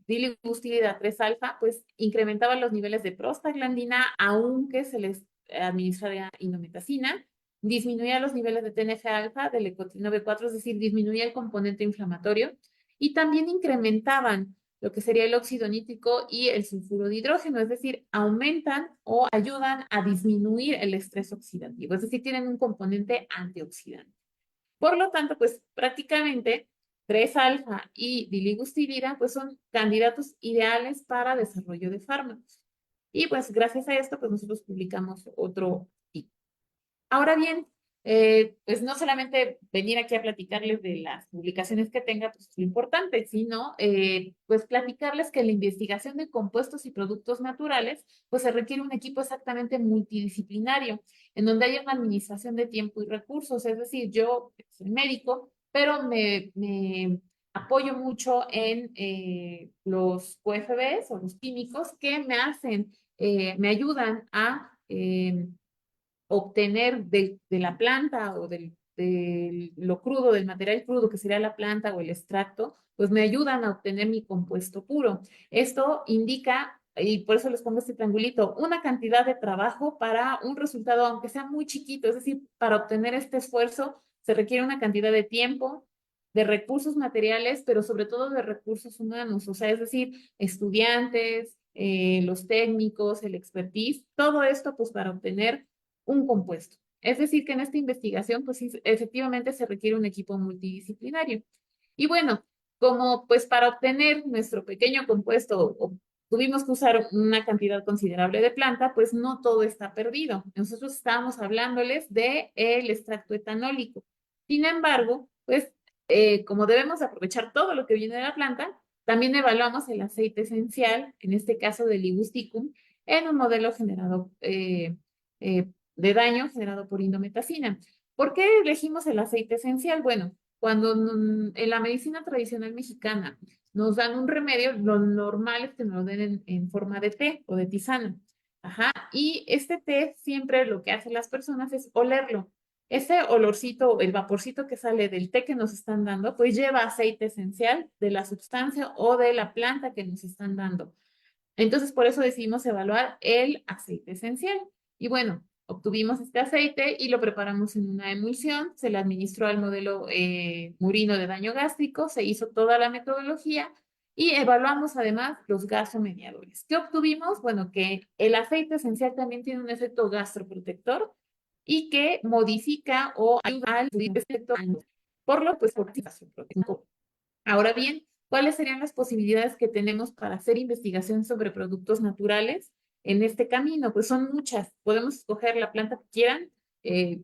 diligustilidad 3-alfa, pues incrementaba los niveles de prostaglandina, aunque se les administrara indometacina, disminuía los niveles de TNF-alfa, de leucotrieno B4, es decir, disminuía el componente inflamatorio, y también incrementaban lo que sería el óxido nítrico y el sulfuro de hidrógeno, es decir, aumentan o ayudan a disminuir el estrés oxidativo, es decir, tienen un componente antioxidante. Por lo tanto, pues prácticamente 3-alfa y diligustilida pues son candidatos ideales para desarrollo de fármacos. Y pues gracias a esto pues nosotros publicamos otro tipo. Ahora bien, pues no solamente venir aquí a platicarles de las publicaciones que tenga, pues lo importante, sino pues platicarles que la investigación de compuestos y productos naturales, pues se requiere un equipo exactamente multidisciplinario, en donde haya una administración de tiempo y recursos. Es decir, yo soy médico, pero me apoyo mucho en los QFBs o los químicos que me hacen, me ayudan a obtener de la planta o de lo crudo, del material crudo que sería la planta o el extracto, pues me ayudan a obtener mi compuesto puro. Esto indica, y por eso les pongo este triangulito, una cantidad de trabajo para un resultado, aunque sea muy chiquito. Es decir, para obtener este esfuerzo se requiere una cantidad de tiempo, de recursos materiales, pero sobre todo de recursos humanos, o sea, es decir, estudiantes, los técnicos, el expertise, todo esto pues para obtener un compuesto. Es decir, que en esta investigación, pues sí, efectivamente se requiere un equipo multidisciplinario. Y bueno, como pues para obtener nuestro pequeño compuesto tuvimos que usar una cantidad considerable de planta, pues no todo está perdido. Nosotros estábamos hablándoles de el extracto etanólico. Sin embargo, pues como debemos aprovechar todo lo que viene de la planta, también evaluamos el aceite esencial, en este caso del Ligusticum, en un modelo generado eh, de daño generado por indometacina. ¿Por qué elegimos el aceite esencial? Bueno, cuando en la medicina tradicional mexicana nos dan un remedio, lo normal es que nos lo den en forma de té o de tisana. Ajá. Y este té siempre lo que hacen las personas es olerlo. Ese olorcito, el vaporcito que sale del té que nos están dando, pues lleva aceite esencial de la sustancia o de la planta que nos están dando. Entonces, por eso decidimos evaluar el aceite esencial. Y bueno, obtuvimos este aceite y lo preparamos en una emulsión, se le administró al modelo murino de daño gástrico, se hizo toda la metodología y evaluamos además los gasomediadores. ¿Qué obtuvimos? Bueno, que el aceite esencial también tiene un efecto gastroprotector y que modifica o ayuda al efecto, por lo pues por gastroprotector. Ahora bien, ¿cuáles serían las posibilidades que tenemos para hacer investigación sobre productos naturales en este camino? Pues son muchas. Podemos escoger la planta que quieran, eh,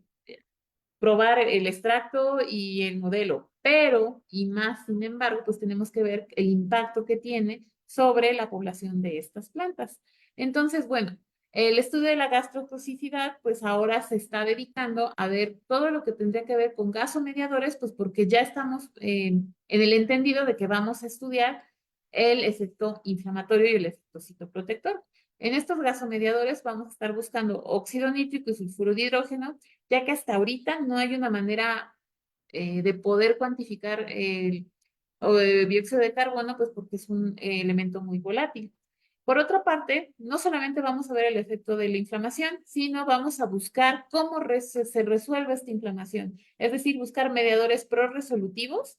probar el extracto y el modelo, pero, y más, sin embargo, pues tenemos que ver el impacto que tiene sobre la población de estas plantas. Entonces, bueno, el estudio de la gastrotoxicidad, pues ahora se está dedicando a ver todo lo que tendría que ver con gasomediadores, pues porque ya estamos en el entendido de que vamos a estudiar el efecto inflamatorio y el efecto citoprotector. En estos gasomediadores vamos a estar buscando óxido nítrico y sulfuro de hidrógeno, ya que hasta ahorita no hay una manera de poder cuantificar el dióxido de carbono, pues porque es un elemento muy volátil. Por otra parte, no solamente vamos a ver el efecto de la inflamación, sino vamos a buscar cómo se resuelve esta inflamación, es decir, buscar mediadores proresolutivos,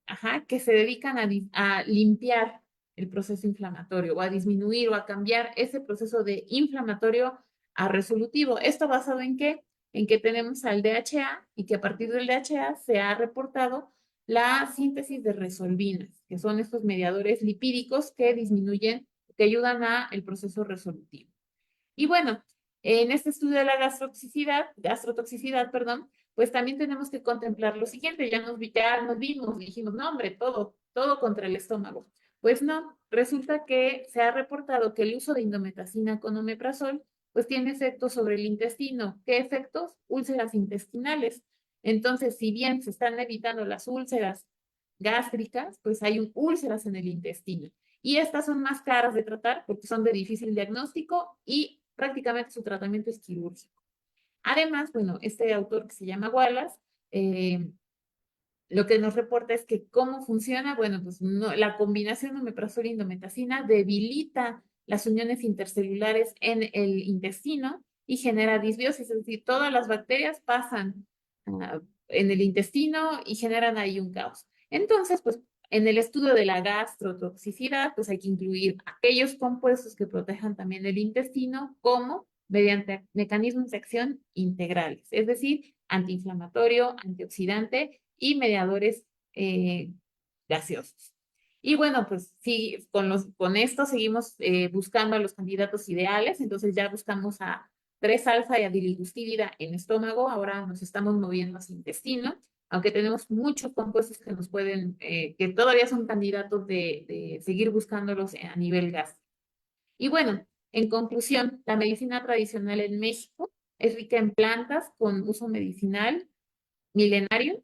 ajá, que se dedican a limpiar el proceso inflamatorio o a disminuir o a cambiar ese proceso de inflamatorio a resolutivo. ¿Esto basado en qué? En que tenemos al DHA y que a partir del DHA se ha reportado la síntesis de resolvinas, que son estos mediadores lipídicos que disminuyen, que ayudan a el proceso resolutivo. Y bueno, en este estudio de la gastrotoxicidad, perdón, pues también tenemos que contemplar lo siguiente, ya nos vimos, dijimos, no, hombre, todo contra el estómago. Pues no, resulta que se ha reportado que el uso de indometacina con omeprazol, pues tiene efectos sobre el intestino. ¿Qué efectos? Úlceras intestinales. Entonces, si bien se están evitando las úlceras gástricas, pues hay úlceras en el intestino. Y estas son más caras de tratar porque son de difícil diagnóstico y prácticamente su tratamiento es quirúrgico. Además, bueno, este autor que se llama Wallace, eh, lo que nos reporta es que cómo funciona, bueno, pues no, la combinación omeprazol-indometacina debilita las uniones intercelulares en el intestino y genera disbiosis, es decir, todas las bacterias pasan en el intestino y generan ahí un caos. Entonces, pues en el estudio de la gastrotoxicidad, pues hay que incluir aquellos compuestos que protejan también el intestino, como mediante mecanismos de acción integrales, es decir, antiinflamatorio, antioxidante y mediadores eh, gaseosos. Y bueno, pues sí, con esto seguimos buscando a los candidatos ideales, entonces ya buscamos a 3 alfa y adiligustiridad en estómago, ahora nos estamos moviendo hacia intestino, aunque tenemos muchos compuestos que nos pueden, que todavía son candidatos de seguir buscándolos a nivel gástrico. Y bueno, en conclusión, la medicina tradicional en México es rica en plantas con uso medicinal milenario,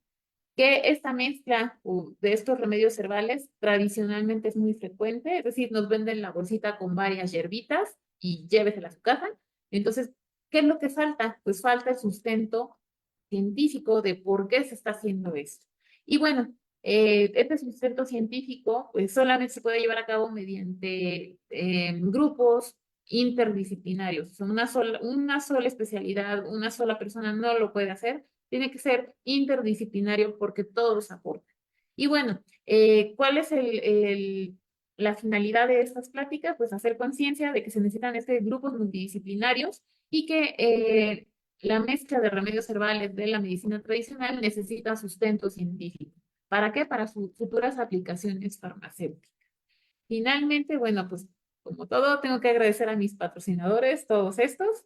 que esta mezcla de estos remedios herbales tradicionalmente es muy frecuente, es decir, nos venden la bolsita con varias hierbitas y llévesela a su casa. Entonces, ¿qué es lo que falta? Pues falta el sustento científico de por qué se está haciendo esto. Y bueno, este sustento científico pues solamente se puede llevar a cabo mediante grupos interdisciplinarios. O sea, una sola especialidad, una sola persona no lo puede hacer, tiene que ser interdisciplinario porque todos aportan. Y bueno, ¿cuál es la finalidad de estas pláticas? Pues hacer conciencia de que se necesitan grupos multidisciplinarios y que la mezcla de remedios herbales de la medicina tradicional necesita sustento científico. ¿Para qué? Para sus futuras aplicaciones farmacéuticas. Finalmente, bueno, pues como todo, tengo que agradecer a mis patrocinadores, todos estos,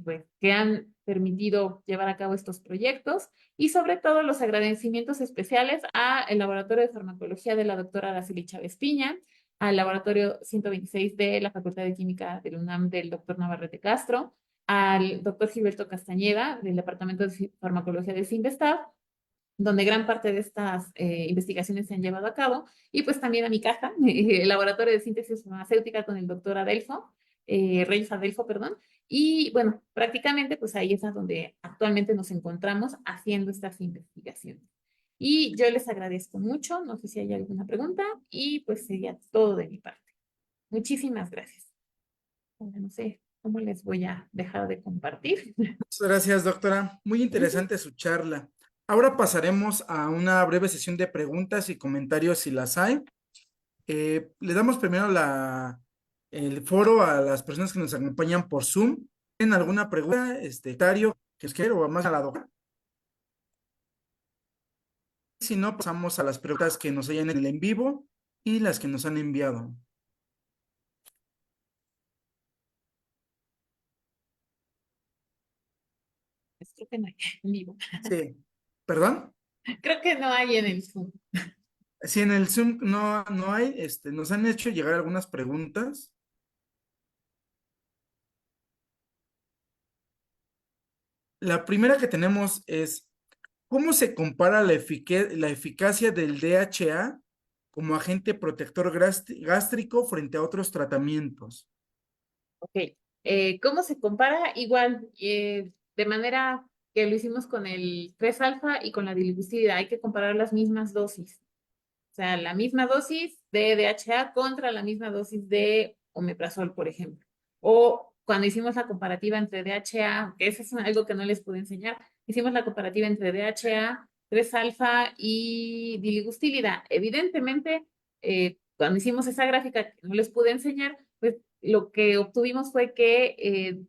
pues que han permitido llevar a cabo estos proyectos y sobre todo los agradecimientos especiales al Laboratorio de Farmacología de la doctora Araceli Chávez Piña, al Laboratorio 126 de la Facultad de Química del UNAM del doctor Navarrete Castro, al doctor Gilberto Castañeda del Departamento de Farmacología de CINVESTAB, donde gran parte de estas investigaciones se han llevado a cabo, y pues también a mi casa, el Laboratorio de Síntesis Farmacéutica con el doctor Adelfo, Reyes Adelfo, perdón, y bueno, prácticamente pues ahí es a donde actualmente nos encontramos haciendo estas investigaciones. Y yo les agradezco mucho, no sé si hay alguna pregunta, y pues sería todo de mi parte. Muchísimas gracias. Bueno, no sé cómo les voy a dejar de compartir. Muchas gracias, doctora. Muy interesante su charla. Ahora pasaremos a una breve sesión de preguntas y comentarios si las hay. Le damos primero el foro a las personas que nos acompañan por Zoom. ¿Tienen alguna pregunta, comentario que os quiero o más a la doctora? Si no, pasamos a las preguntas que nos hayan en el en vivo y las que nos han enviado. Creo que no hay en vivo. Sí. ¿Perdón? Creo que no hay en el Zoom. Si en el Zoom no hay, nos han hecho llegar algunas preguntas. La primera que tenemos es, ¿cómo se compara la eficacia del DHA como agente protector gástrico frente a otros tratamientos? Ok. ¿Cómo se compara? Igual, de manera que lo hicimos con el 3 alfa y con la dilibustida. Hay que comparar las mismas dosis. O sea, la misma dosis de DHA contra la misma dosis de omeprazol, por ejemplo. O cuando hicimos la comparativa entre DHA, que eso es algo que no les pude enseñar, hicimos la comparativa entre DHA, 3 alfa y diligustilida. Evidentemente, cuando hicimos esa gráfica que no les pude enseñar, pues lo que obtuvimos fue que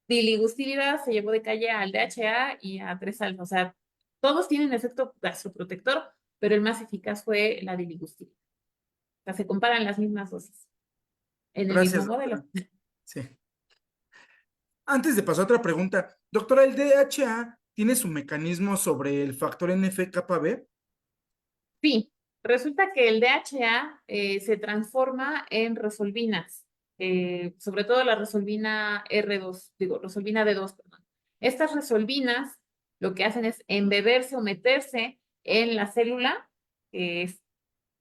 diligustilida se llevó de calle al DHA y a 3 alfa. O sea, todos tienen efecto gastroprotector, pero el más eficaz fue la diligustilida. O sea, se comparan las mismas dosis en el mismo Gracias, modelo. doctora. Sí. Antes de pasar a otra pregunta, doctora, ¿el DHA tiene su mecanismo sobre el factor NF-κB? Sí, resulta que el DHA se transforma en resolvinas, sobre todo la resolvina R2, digo, resolvina D2, perdón. Estas resolvinas lo que hacen es embeberse o meterse en la célula, que es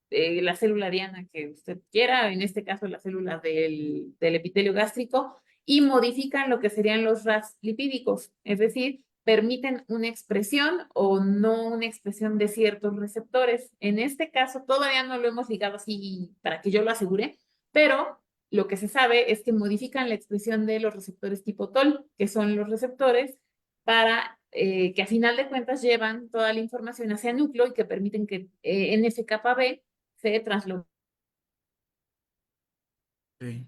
la célula diana que usted quiera, en este caso la célula del epitelio gástrico, y modifican lo que serían los RAS lipídicos, es decir, permiten una expresión o no una expresión de ciertos receptores. En este caso, todavía no lo hemos ligado así para que yo lo asegure, pero lo que se sabe es que modifican la expresión de los receptores tipo TOL, que son los receptores para que a final de cuentas llevan toda la información hacia el núcleo y que permiten que NF-κB se trasloca. Sí.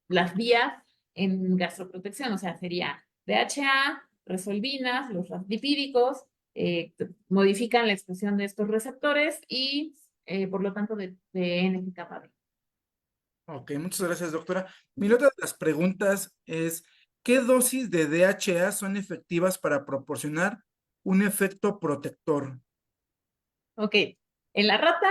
las vías en gastroprotección, o sea, sería DHA, resolvinas, los lipídicos, modifican la expresión de estos receptores y por lo tanto de NF-κB. Ok, muchas gracias, doctora. Mi otra de las preguntas es, ¿qué dosis de DHA son efectivas para proporcionar un efecto protector? Ok, en la rata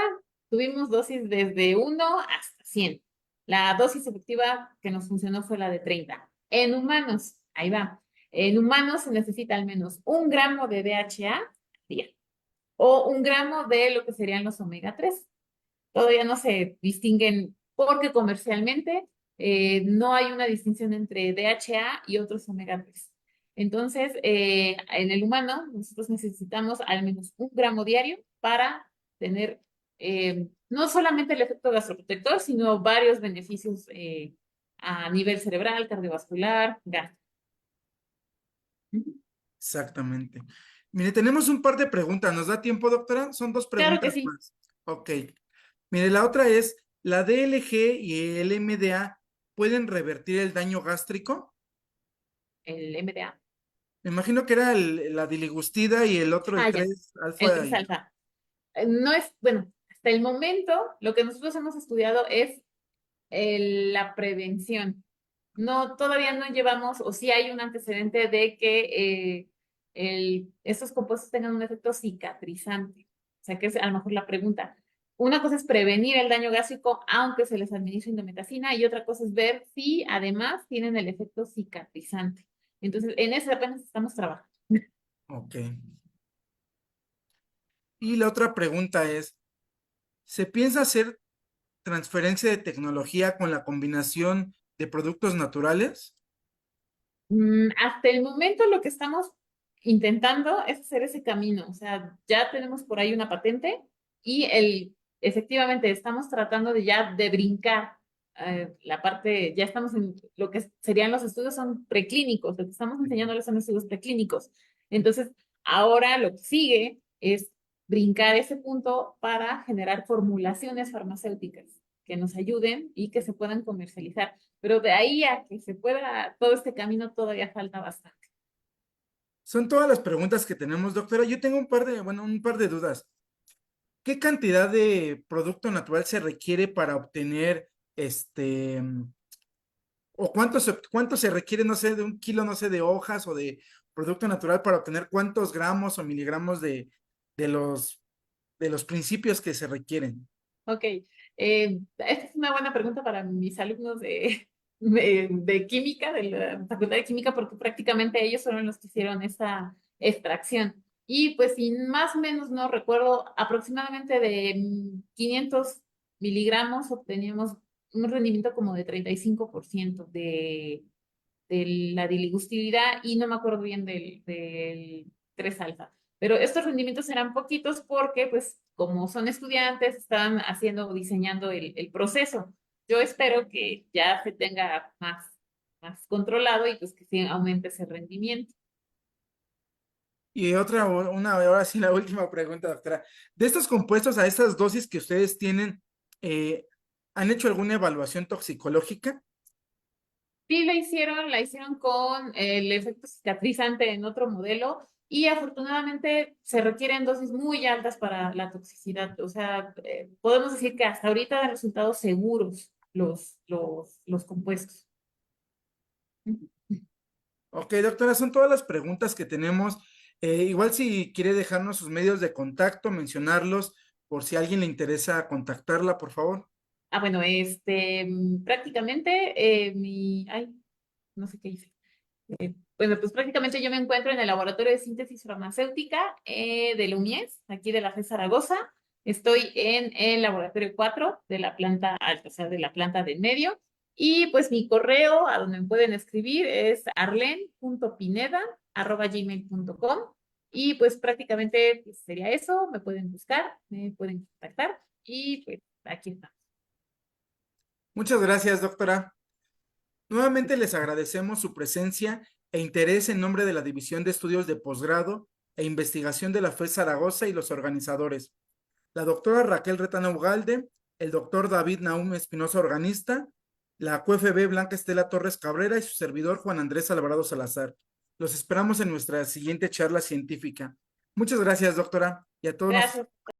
tuvimos dosis desde 1 hasta 100. La dosis efectiva que nos funcionó fue la de 30. En humanos, ahí va. En humanos se necesita al menos 1 gramo de DHA al día o 1 gramo de lo que serían los omega 3. Todavía no se distinguen porque comercialmente no hay una distinción entre DHA y otros omega 3. Entonces, en el humano, nosotros necesitamos al menos 1 gramo diario para tener no solamente el efecto gastroprotector, sino varios beneficios a nivel cerebral, cardiovascular, gástrico. Exactamente. Mire, tenemos un par de preguntas. ¿Nos da tiempo, doctora? Son dos Claro que preguntas sí, más. Ok. Mire, la otra es, ¿la DLG y el MDA pueden revertir el daño gástrico? el MDA. Me imagino que era la diligustida y el otro, el Ah, ya, 3 el alfa. 3 alfa. No es, bueno, hasta el momento lo que nosotros hemos estudiado es la prevención. No, todavía no llevamos, o sí hay un antecedente de que estos compuestos tengan un efecto cicatrizante. O sea, que es a lo mejor la pregunta. Una cosa es prevenir el daño gástrico, aunque se les administre indometacina, y otra cosa es ver si además tienen el efecto cicatrizante. Entonces, en eso apenas estamos trabajando. Ok. Y la otra pregunta es, ¿se piensa hacer transferencia de tecnología con la combinación de productos naturales? Hasta el momento lo que estamos intentando es hacer ese camino. O sea, ya tenemos por ahí una patente y efectivamente estamos tratando de ya de brincar la parte, ya estamos en lo que serían los estudios son preclínicos, lo que estamos enseñándoles son estudios preclínicos. Entonces, ahora lo que sigue es brincar ese punto para generar formulaciones farmacéuticas que nos ayuden y que se puedan comercializar. Pero de ahí a que se pueda, todo este camino todavía falta bastante. Son todas las preguntas que tenemos, doctora. Yo tengo un par de dudas. ¿Qué cantidad de producto natural se requiere para obtener o cuánto se requiere, no sé, de un kilo, no sé, de hojas o de producto natural para obtener cuántos gramos o miligramos de los, de los principios que se requieren? Ok, esta es una buena pregunta para mis alumnos de química, de la Facultad de Química, porque prácticamente ellos fueron los que hicieron esta extracción. Y pues, si más o menos no recuerdo, aproximadamente de 500 miligramos obteníamos un rendimiento como de 35% de la diligustibilidad y no me acuerdo bien del 3 alfa. Pero estos rendimientos eran poquitos porque, pues, como son estudiantes, están haciendo o diseñando el proceso. Yo espero que ya se tenga más controlado y pues que sí aumente ese rendimiento. Y ahora sí, la última pregunta, doctora. De estos compuestos a estas dosis que ustedes tienen, eh, ¿han hecho alguna evaluación toxicológica? Sí, la hicieron con el efecto cicatrizante en otro modelo y afortunadamente se requieren dosis muy altas para la toxicidad. O sea, podemos decir que hasta ahorita dan resultados seguros los compuestos. Ok, doctora, son todas las preguntas que tenemos. Igual si quiere dejarnos sus medios de contacto, mencionarlos por si a alguien le interesa contactarla, por favor. Bueno, prácticamente ay, no sé qué hice. Bueno, pues prácticamente yo me encuentro en el laboratorio de síntesis farmacéutica de la UMIES, aquí de la FES Zaragoza. Estoy en el laboratorio 4 de la planta alta, o sea, de la planta del medio. Y pues mi correo a donde me pueden escribir es arlen.pineda@gmail.com. Y pues prácticamente pues, sería eso. Me pueden buscar, me pueden contactar y pues aquí está. Muchas gracias, doctora. Nuevamente les agradecemos su presencia e interés en nombre de la División de Estudios de Posgrado e Investigación de la FES Zaragoza y los organizadores. La doctora Raquel Retana Ugalde, el doctor David Naum Espinosa, organista, la QFB Blanca Estela Torres Cabrera y su servidor Juan Andrés Alvarado Salazar. Los esperamos en nuestra siguiente charla científica. Muchas gracias, doctora, y a todos nos Gracias.